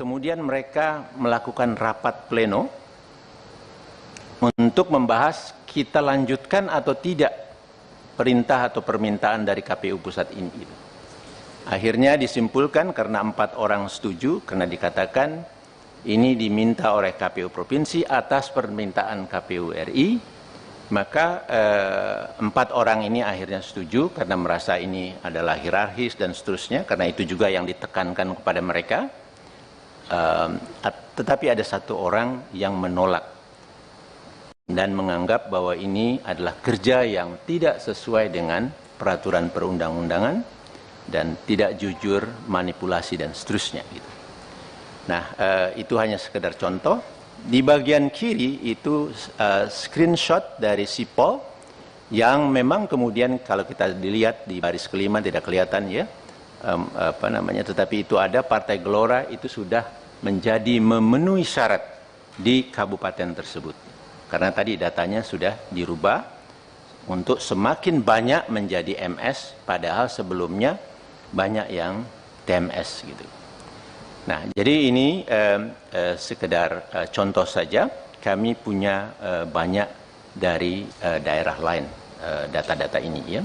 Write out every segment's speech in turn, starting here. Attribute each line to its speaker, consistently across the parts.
Speaker 1: kemudian mereka melakukan rapat pleno untuk membahas kita lanjutkan atau tidak perintah atau permintaan dari KPU pusat ini. Akhirnya disimpulkan karena 4 orang setuju, karena dikatakan ini diminta oleh KPU Provinsi atas permintaan KPU RI, maka 4 orang ini akhirnya setuju karena merasa ini adalah hierarkis dan seterusnya, karena itu juga yang ditekankan kepada mereka. Tetapi ada 1 orang yang menolak dan menganggap bahwa ini adalah kerja yang tidak sesuai dengan peraturan perundang-undangan dan tidak jujur, manipulasi dan seterusnya. Nah, itu hanya sekedar contoh. Di bagian kiri itu screenshot dari Sipol yang memang kemudian kalau kita dilihat di baris kelima tidak kelihatan ya, tetapi itu ada Partai Gelora itu sudah menjadi memenuhi syarat di kabupaten tersebut. Karena tadi datanya sudah dirubah untuk semakin banyak menjadi MS, padahal sebelumnya banyak yang TMS gitu. Nah, jadi ini sekedar contoh saja. Kami punya banyak dari daerah lain data-data ini ya.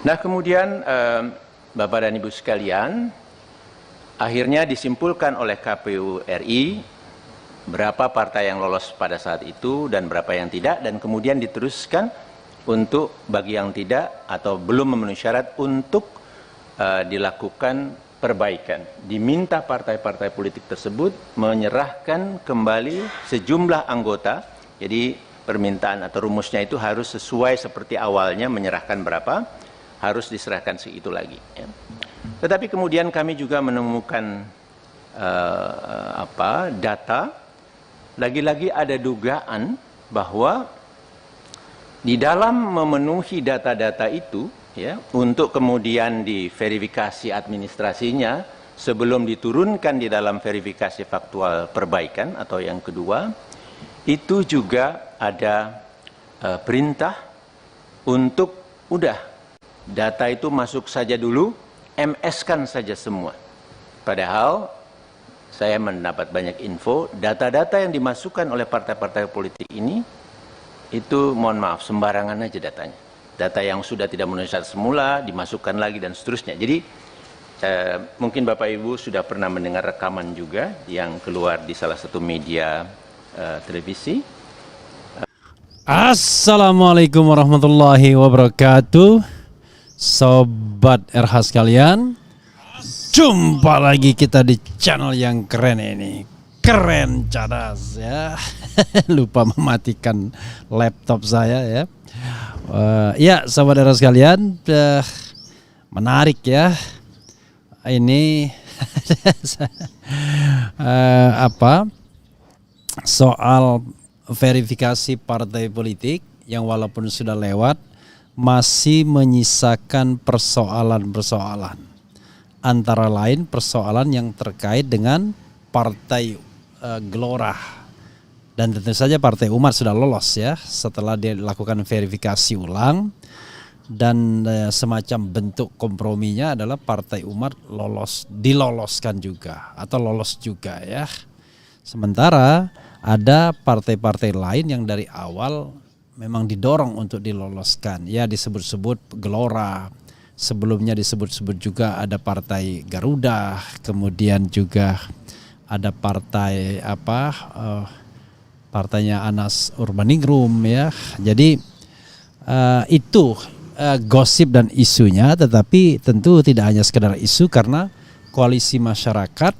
Speaker 1: Nah, kemudian Bapak dan Ibu sekalian, akhirnya disimpulkan oleh KPU RI berapa partai yang lolos pada saat itu dan berapa yang tidak, dan kemudian diteruskan untuk bagi yang tidak atau belum memenuhi syarat untuk dilakukan perbaikan. Diminta partai-partai politik tersebut menyerahkan kembali sejumlah anggota. Jadi permintaan atau rumusnya itu harus sesuai seperti awalnya, menyerahkan berapa, harus diserahkan segitu lagi. Ya. Tetapi kemudian kami juga menemukan data, lagi-lagi ada dugaan bahwa di dalam memenuhi data-data itu, ya, untuk kemudian diverifikasi administrasinya sebelum diturunkan di dalam verifikasi faktual perbaikan atau yang kedua, itu juga ada perintah untuk udah data itu masuk saja dulu, MS-kan saja semua. Padahal saya mendapat banyak info, data-data yang dimasukkan oleh partai-partai politik ini itu mohon maaf sembarangan aja datanya. Data yang sudah tidak memenuhi syarat semula dimasukkan lagi dan seterusnya. Jadi mungkin Bapak Ibu sudah pernah mendengar rekaman juga yang keluar di salah satu media televisi.
Speaker 2: Assalamualaikum warahmatullahi wabarakatuh. Sobat RH sekalian, jumpa lagi kita di channel yang keren ini. Keren cadas ya. Lupa mematikan laptop saya ya. Ya, sahabat daerah sekalian, menarik ya. Ini soal verifikasi partai politik yang walaupun sudah lewat masih menyisakan persoalan-persoalan. Antara lain persoalan yang terkait dengan Partai Gelora. Dan tentu saja Partai Umat sudah lolos ya setelah dilakukan verifikasi ulang, dan semacam bentuk komprominya adalah Partai Umat diloloskan juga atau lolos juga ya. Sementara ada partai-partai lain yang dari awal memang didorong untuk diloloskan ya, disebut-sebut Gelora, sebelumnya disebut-sebut juga ada Partai Garuda, kemudian juga ada partai partainya Anas Urbaningrum ya. Jadi itu gosip dan isunya, tetapi tentu tidak hanya sekedar isu karena koalisi masyarakat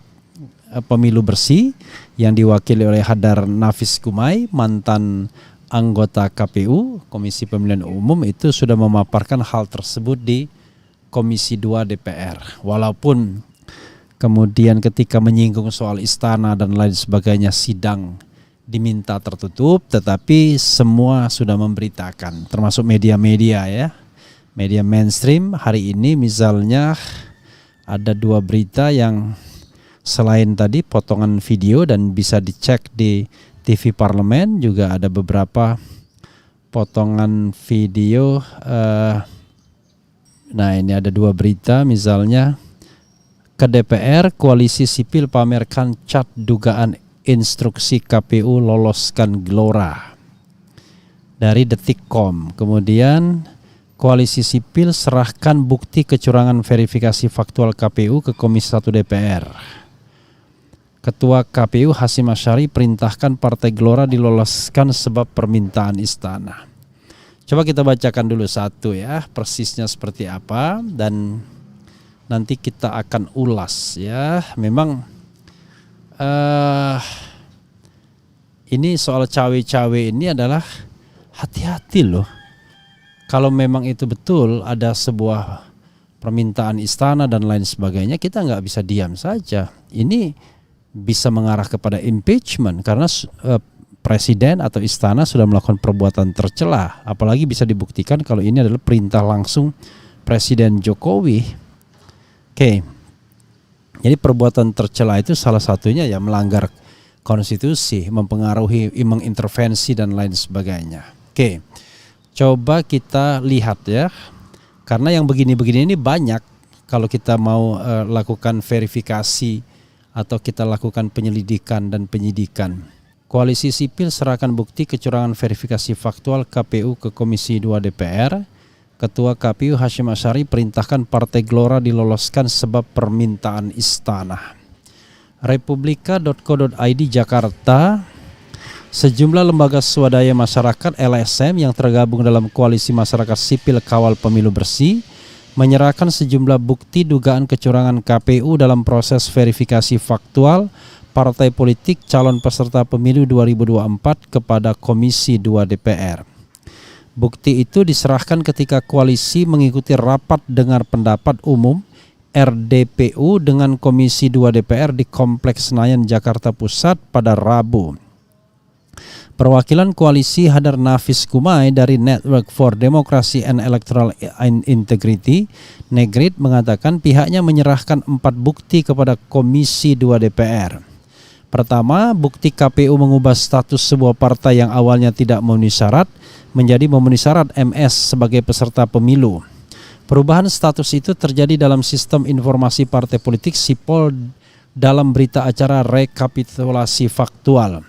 Speaker 2: pemilu bersih yang diwakili oleh Hadar Nafis Gumai, mantan anggota KPU Komisi Pemilihan Umum, itu sudah memaparkan hal tersebut di Komisi 2 DPR. Walaupun kemudian ketika menyinggung soal istana dan lain sebagainya sidang diminta tertutup, tetapi semua sudah memberitakan, termasuk media-media ya, media mainstream. Hari ini misalnya ada 2 berita yang selain tadi potongan video dan bisa dicek di TV Parlemen, juga ada beberapa potongan video. Nah, ini ada 2 berita, misalnya Ke DPR, Koalisi Sipil pamerkan cat dugaan instruksi KPU loloskan Gelora. Dari Detikcom. Kemudian Koalisi Sipil serahkan bukti kecurangan verifikasi faktual KPU ke Komisi 1 DPR. Ketua KPU Hasyim Asyari perintahkan Partai Gelora diloloskan sebab permintaan istana. Coba kita bacakan dulu satu ya, persisnya seperti apa, dan nanti kita akan ulas ya. Memang ini soal cawe-cawe ini adalah hati-hati loh. Kalau memang itu betul ada sebuah permintaan istana dan lain sebagainya, kita nggak bisa diam saja. Ini bisa mengarah kepada impeachment karena presiden atau istana sudah melakukan perbuatan tercela. Apalagi bisa dibuktikan kalau ini adalah perintah langsung Presiden Jokowi. Oke, jadi perbuatan tercela itu salah satunya ya melanggar konstitusi, mempengaruhi, mengintervensi dan lain sebagainya. Oke, coba kita lihat ya, karena yang begini-begini ini banyak. Kalau kita mau lakukan verifikasi atau kita lakukan penyelidikan dan penyidikan. Koalisi Sipil serahkan bukti kecurangan verifikasi faktual KPU ke Komisi 2 DPR. Ketua KPU Hasyim Asyari perintahkan Partai Gelora diloloskan sebab permintaan istana. Republika.co.id Jakarta. Sejumlah lembaga swadaya masyarakat LSM yang tergabung dalam Koalisi Masyarakat Sipil Kawal Pemilu Bersih menyerahkan sejumlah bukti dugaan kecurangan KPU dalam proses verifikasi faktual partai politik calon peserta pemilu 2024 kepada Komisi 2 DPR. Bukti itu diserahkan ketika koalisi mengikuti rapat dengar pendapat umum RDPU dengan Komisi 2 DPR di Kompleks Senayan, Jakarta Pusat pada Rabu. Perwakilan koalisi Hadar Nafis Kumai dari Network for Democracy and Electoral Integrity, Negrit, mengatakan pihaknya menyerahkan 4 bukti kepada Komisi 2 DPR. Pertama, bukti KPU mengubah status sebuah partai yang awalnya tidak memenuhi syarat menjadi memenuhi syarat MS sebagai peserta pemilu. Perubahan status itu terjadi dalam sistem informasi partai politik SIPOL dalam berita acara rekapitulasi faktual.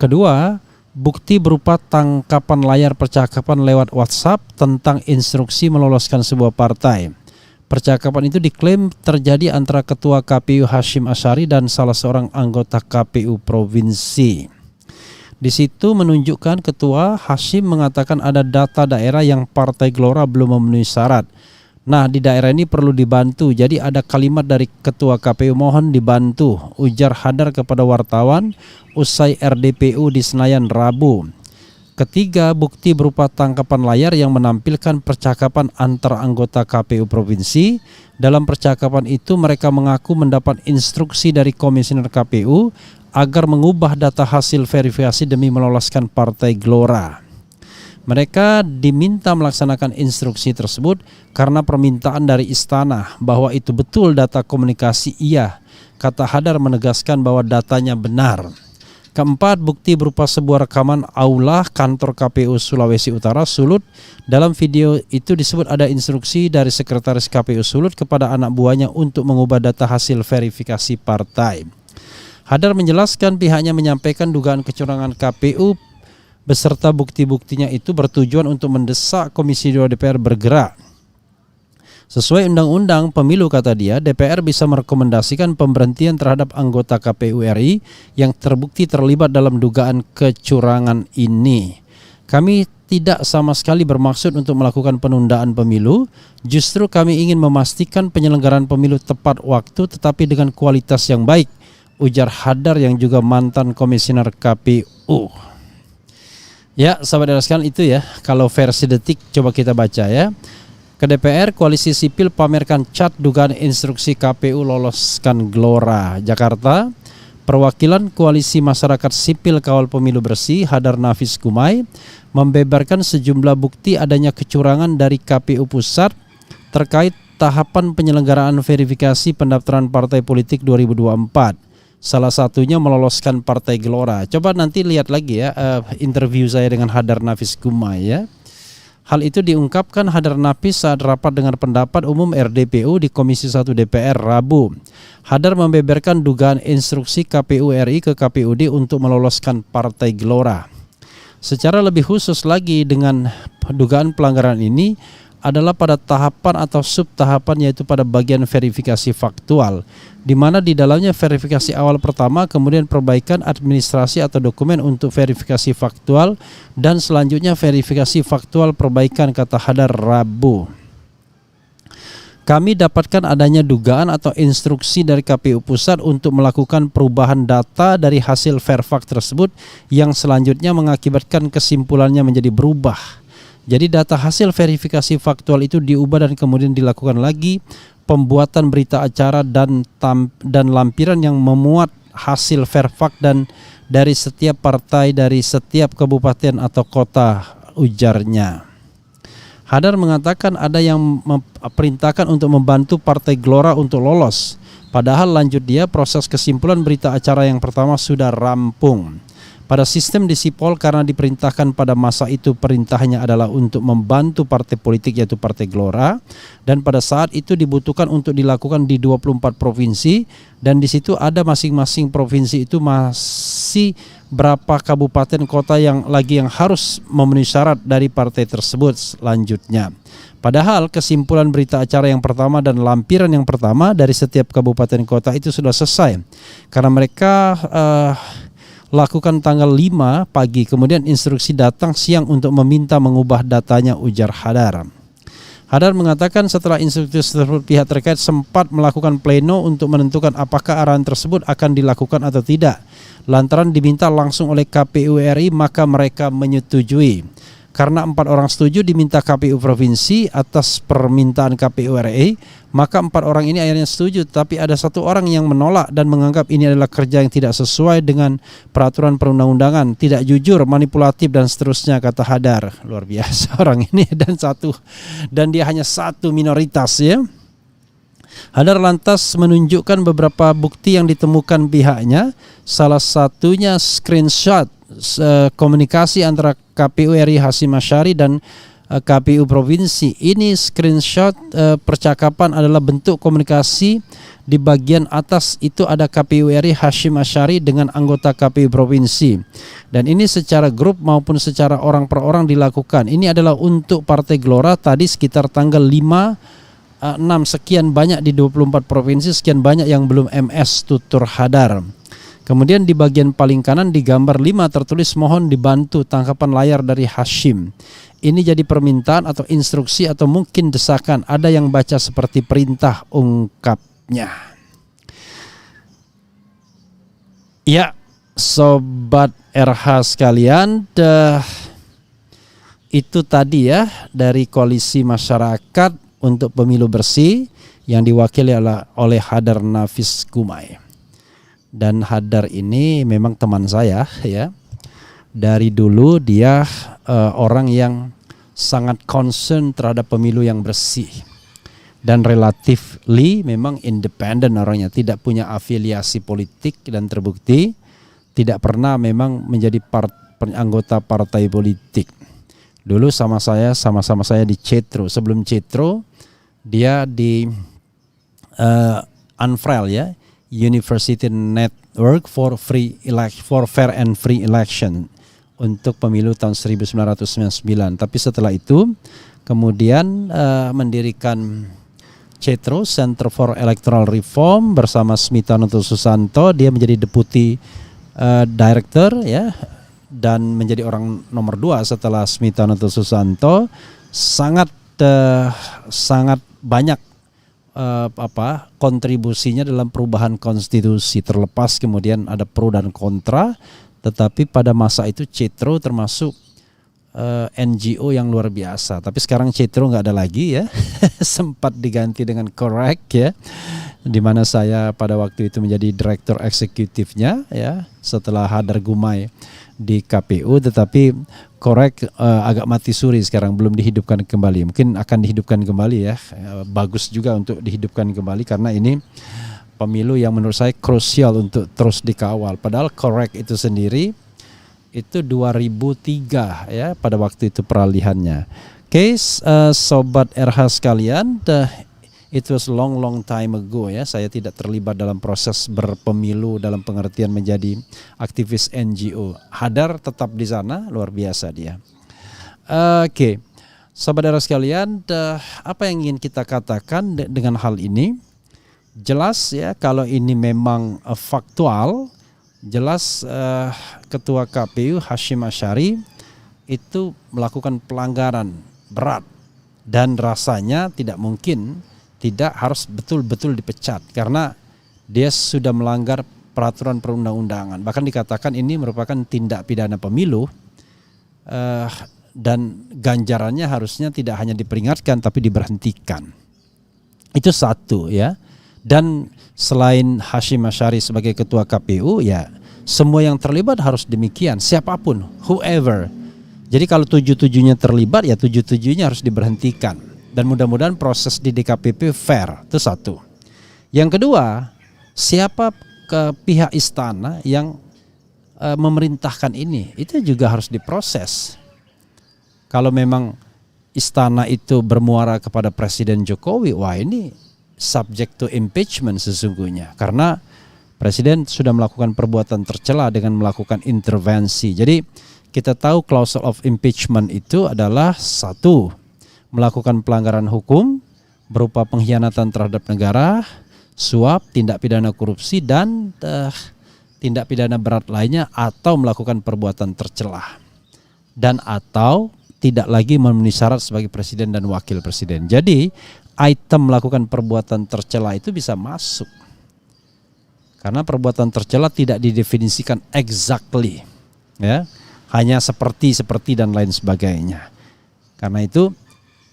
Speaker 2: Kedua, bukti berupa tangkapan layar percakapan lewat WhatsApp tentang instruksi meloloskan sebuah partai. Percakapan itu diklaim terjadi antara Ketua KPU Hasyim Asyari dan salah seorang anggota KPU provinsi. Di situ menunjukkan Ketua Hasyim mengatakan ada data daerah yang Partai Gelora belum memenuhi syarat. Nah, di daerah ini perlu dibantu. Jadi ada kalimat dari Ketua KPU, mohon dibantu, ujar Hadar kepada wartawan usai RDPU di Senayan Rabu. Ketiga, bukti berupa tangkapan layar yang menampilkan percakapan antar anggota KPU provinsi. Dalam percakapan itu mereka mengaku mendapat instruksi dari komisioner KPU agar mengubah data hasil verifikasi demi meloloskan Partai Gelora. Mereka diminta melaksanakan instruksi tersebut karena permintaan dari istana bahwa itu betul data komunikasi iya. Kata Hadar menegaskan bahwa datanya benar. Keempat, bukti berupa sebuah rekaman aula kantor KPU Sulawesi Utara Sulut. Dalam video itu disebut ada instruksi dari Sekretaris KPU Sulut kepada anak buahnya untuk mengubah data hasil verifikasi partai. Hadar menjelaskan pihaknya menyampaikan dugaan kecurangan KPU beserta bukti-buktinya itu bertujuan untuk mendesak Komisi 2 DPR bergerak. Sesuai Undang-Undang Pemilu, kata dia, DPR bisa merekomendasikan pemberhentian terhadap anggota KPU RI yang terbukti terlibat dalam dugaan kecurangan ini. Kami tidak sama sekali bermaksud untuk melakukan penundaan pemilu, justru kami ingin memastikan penyelenggaraan pemilu tepat waktu tetapi dengan kualitas yang baik, ujar Hadar yang juga mantan komisioner KPU. Ya, sahabat sekalian, itu ya, kalau versi Detik coba kita baca ya. Ke DPR, Koalisi Sipil pamerkan cat dugaan instruksi KPU loloskan Gelora. Jakarta, perwakilan Koalisi Masyarakat Sipil Kawal Pemilu Bersih Hadar Nafis Kumai membeberkan sejumlah bukti adanya kecurangan dari KPU Pusat terkait tahapan penyelenggaraan verifikasi pendaftaran partai politik 2024. Salah satunya meloloskan Partai Gelora. Coba nanti lihat lagi ya interview saya dengan Hadar Nafis Kumai ya. Hal itu diungkapkan Hadar Nafis saat rapat dengar pendapat umum RDPU di Komisi 1 DPR Rabu. Hadar membeberkan dugaan instruksi KPU RI ke KPUD untuk meloloskan Partai Gelora. Secara lebih khusus lagi dengan dugaan pelanggaran ini adalah pada tahapan atau subtahapan, yaitu pada bagian verifikasi faktual, di mana di dalamnya verifikasi awal pertama, kemudian perbaikan administrasi atau dokumen untuk verifikasi faktual, dan selanjutnya verifikasi faktual perbaikan, kata Hadar Rabu. Kami dapatkan adanya dugaan atau instruksi dari KPU Pusat untuk melakukan perubahan data dari hasil Verfak tersebut yang selanjutnya mengakibatkan kesimpulannya menjadi berubah. Jadi data hasil verifikasi faktual itu diubah dan kemudian dilakukan lagi pembuatan berita acara dan lampiran yang memuat hasil Verfak dan dari setiap partai dari setiap kabupaten atau kota, ujarnya. Hadar mengatakan ada yang memerintahkan untuk membantu Partai Gelora untuk lolos. Padahal lanjut dia, proses kesimpulan berita acara yang pertama sudah rampung. Pada sistem di Sipol, karena diperintahkan pada masa itu perintahnya adalah untuk membantu partai politik yaitu Partai Gelora, dan pada saat itu dibutuhkan untuk dilakukan di 24 provinsi, dan di situ ada masing-masing provinsi itu masih berapa kabupaten kota yang harus memenuhi syarat dari partai tersebut selanjutnya. Padahal kesimpulan berita acara yang pertama dan lampiran yang pertama dari setiap kabupaten kota itu sudah selesai, karena mereka lakukan tanggal 5 pagi, kemudian instruksi datang siang untuk meminta mengubah datanya, ujar Hadar. Hadar mengatakan setelah instruksi tersebut pihak terkait sempat melakukan pleno untuk menentukan apakah arahan tersebut akan dilakukan atau tidak. Lantaran diminta langsung oleh KPU RI, maka mereka menyetujui. Karena 4 orang setuju diminta KPU Provinsi atas permintaan KPU RI, maka 4 orang ini akhirnya setuju, tapi ada 1 orang yang menolak dan menganggap ini adalah kerja yang tidak sesuai dengan peraturan perundang-undangan, tidak jujur, manipulatif dan seterusnya, kata Hadar. Luar biasa orang ini, dan dia hanya satu minoritas ya. Hadar lantas menunjukkan beberapa bukti yang ditemukan pihaknya, salah satunya screenshot komunikasi antara KPU RI Hasyim Asyari dan KPU Provinsi. Ini screenshot percakapan adalah bentuk komunikasi. Di bagian atas itu ada KPU RI Hasyim Asyari dengan anggota KPU Provinsi, dan ini secara grup maupun secara orang per orang dilakukan. Ini adalah untuk Partai Gelora tadi sekitar tanggal 5, 6 sekian banyak di 24 provinsi, sekian banyak yang belum MS, tutur Hadar. Kemudian di bagian paling kanan di gambar 5 tertulis mohon dibantu tangkapan layar dari Hasyim. Ini jadi permintaan atau instruksi atau mungkin desakan. Ada yang baca seperti perintah, ungkapnya. Ya, Sobat RH sekalian, itu tadi ya dari Koalisi Masyarakat untuk Pemilu Bersih yang diwakili oleh Hadar Nafis Gumai. Dan Hadar ini memang teman saya ya. Dari dulu dia orang yang sangat concern terhadap pemilu yang bersih. Dan relatively memang independen orangnya, tidak punya afiliasi politik dan terbukti tidak pernah memang menjadi anggota partai politik. Dulu sama sama saya di Cetro. Sebelum Cetro dia di Unfrail ya, University Network for Fair and Free Election untuk pemilu tahun 1999. Tapi setelah itu kemudian mendirikan Cetro, Center for Electoral Reform bersama Smitanoto Susanto. Dia menjadi deputy director ya, dan menjadi orang nomor 2 setelah Smitanoto Susanto. Sangat banyak kontribusinya dalam perubahan konstitusi, terlepas kemudian ada pro dan kontra, tetapi pada masa itu Cetro termasuk NGO yang luar biasa. Tapi sekarang Cetro nggak ada lagi ya, sempat diganti dengan Correct ya, di mana saya pada waktu itu menjadi direktur eksekutifnya ya setelah Hadar Gumai di KPU, tetapi Correct agak mati suri sekarang, belum dihidupkan kembali. Mungkin akan dihidupkan kembali ya. Bagus juga untuk dihidupkan kembali karena ini pemilu yang menurut saya krusial untuk terus dikawal. Padahal Correct itu sendiri itu 2003 ya pada waktu itu peralihannya. Oke, sobat RH sekalian, it was long time ago ya. Saya tidak terlibat dalam proses berpemilu dalam pengertian menjadi aktivis NGO. Hadar tetap di sana, luar biasa dia. Oke, sobat RH sekalian, apa yang ingin kita katakan dengan hal ini? Jelas ya, kalau ini memang faktual, jelas Ketua KPU Hashim Asyari itu melakukan pelanggaran berat dan rasanya tidak mungkin tidak harus betul-betul dipecat karena dia sudah melanggar peraturan perundang-undangan. Bahkan dikatakan ini merupakan tindak pidana pemilu dan ganjarannya harusnya tidak hanya diperingatkan tapi diberhentikan. Itu satu ya. Dan selain Hashim Asyari sebagai ketua KPU ya semua yang terlibat harus demikian, siapapun, whoever. Jadi kalau 7-7-nya terlibat ya 7-7-nya harus diberhentikan. Dan mudah-mudahan proses di DKPP fair, itu satu. Yang kedua, siapa ke pihak istana yang memerintahkan ini, itu juga harus diproses. Kalau memang istana itu bermuara kepada Presiden Jokowi, wah ini subject to impeachment sesungguhnya. Karena Presiden sudah melakukan perbuatan tercela dengan melakukan intervensi. Jadi kita tahu klausul of impeachment itu adalah satu, melakukan pelanggaran hukum berupa pengkhianatan terhadap negara, suap, tindak pidana korupsi, dan tindak pidana berat lainnya atau melakukan perbuatan tercela. Dan atau tidak lagi memenuhi syarat sebagai presiden dan wakil presiden. Jadi item melakukan perbuatan tercela itu bisa masuk. Karena perbuatan tercela tidak didefinisikan exactly. Ya. Hanya seperti dan lain sebagainya. Karena itu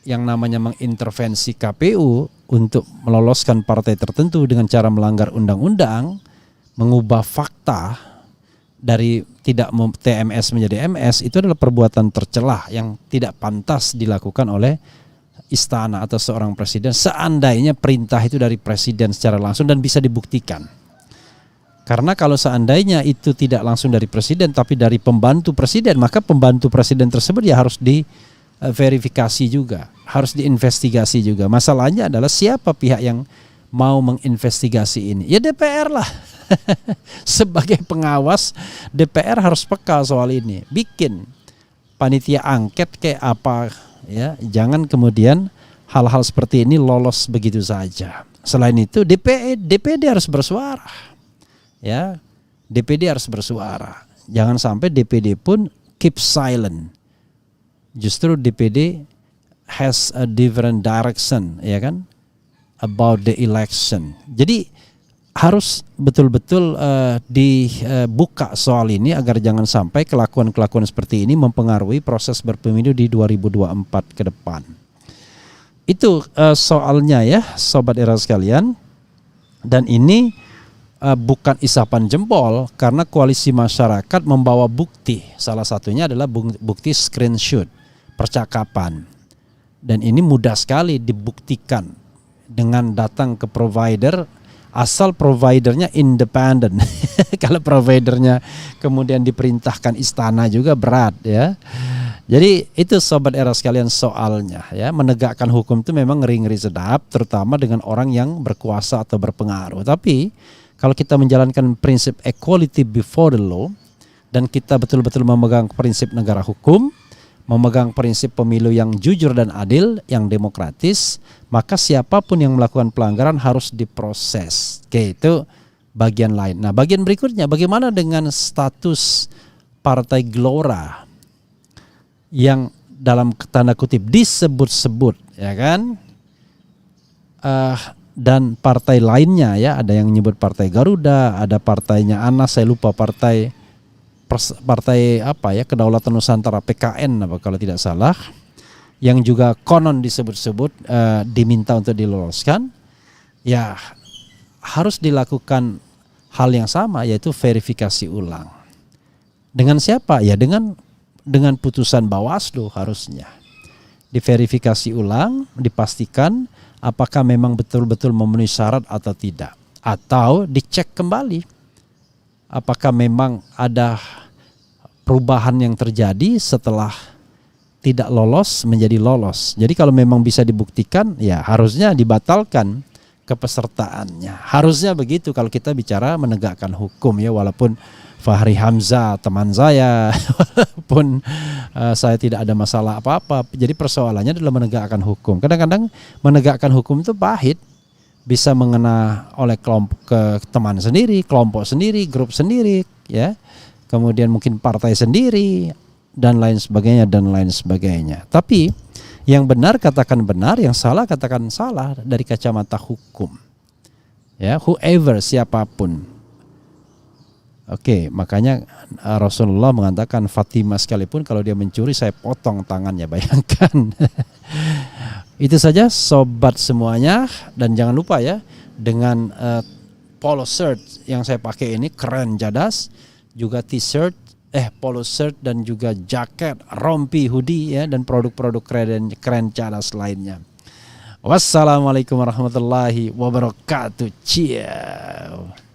Speaker 2: yang namanya mengintervensi KPU untuk meloloskan partai tertentu dengan cara melanggar undang-undang, mengubah fakta dari tidak TMS menjadi MS, itu adalah perbuatan tercela yang tidak pantas dilakukan oleh istana atau seorang presiden seandainya perintah itu dari presiden secara langsung dan bisa dibuktikan. Karena kalau seandainya itu tidak langsung dari presiden tapi dari pembantu presiden, maka pembantu presiden tersebut ya harus diverifikasi juga, harus diinvestigasi juga. Masalahnya adalah siapa pihak yang mau menginvestigasi ini? Ya DPR lah. Sebagai pengawas, DPR harus peka soal ini. Bikin panitia angket kayak apa ya. Jangan kemudian hal-hal seperti ini lolos begitu saja. Selain itu DPD harus bersuara. Ya, DPD harus bersuara. Jangan sampai DPD pun keep silent. Justru DPD has a different direction, ya kan, about the election. Jadi harus betul-betul dibuka soal ini agar jangan sampai kelakuan-kelakuan seperti ini mempengaruhi proses berpemilu di 2024 ke depan. Itu soalnya ya, sobat era sekalian. Dan ini bukan isapan jempol karena koalisi masyarakat membawa bukti. Salah satunya adalah bukti screenshot percakapan. Dan ini mudah sekali dibuktikan dengan datang ke provider asal providernya independen. Kalau providernya kemudian diperintahkan istana juga berat ya. Jadi itu sobat era sekalian soalnya ya, menegakkan hukum itu memang ngeri-ngeri sedap terutama dengan orang yang berkuasa atau berpengaruh. Tapi kalau kita menjalankan prinsip equality before the law dan kita betul-betul memegang prinsip negara hukum, memegang prinsip pemilu yang jujur dan adil, yang demokratis, maka siapapun yang melakukan pelanggaran harus diproses. Oke, itu bagian lain. Nah, bagian berikutnya bagaimana dengan status Partai Gelora yang dalam tanda kutip disebut-sebut, ya kan? Dan partai lainnya ya, ada yang menyebut Partai Garuda, ada partainya Anas, saya lupa partai apa ya, Kedaulatan Nusantara PKN apa kalau tidak salah, yang juga konon disebut-sebut diminta untuk diloloskan. Ya harus dilakukan hal yang sama, yaitu verifikasi ulang. Dengan siapa? Ya dengan putusan Bawaslu harusnya. Diverifikasi ulang, dipastikan apakah memang betul-betul memenuhi syarat atau tidak. Atau dicek kembali apakah memang ada perubahan yang terjadi setelah tidak lolos menjadi lolos. Jadi kalau memang bisa dibuktikan, ya harusnya dibatalkan kepesertaannya. Harusnya begitu kalau kita bicara menegakkan hukum ya, walaupun Fahri Hamzah teman saya, walaupun saya tidak ada masalah apa-apa. Jadi persoalannya adalah menegakkan hukum. Kadang-kadang menegakkan hukum itu pahit, bisa mengena oleh kelompok ke teman sendiri, kelompok sendiri, grup sendiri, ya. Kemudian mungkin partai sendiri dan lain sebagainya dan lain sebagainya. Tapi yang benar katakan benar, yang salah katakan salah dari kacamata hukum. Ya, whoever, siapapun. Oke, makanya Rasulullah mengatakan Fatimah sekalipun kalau dia mencuri saya potong tangannya, bayangkan. Itu saja sobat semuanya, dan jangan lupa ya dengan polo shirt yang saya pakai ini keren jadas, juga t-shirt, polo shirt dan juga jaket, rompi, hoodie ya, dan produk-produk keren cadas lainnya. Wassalamualaikum warahmatullahi wabarakatuh. Ciao.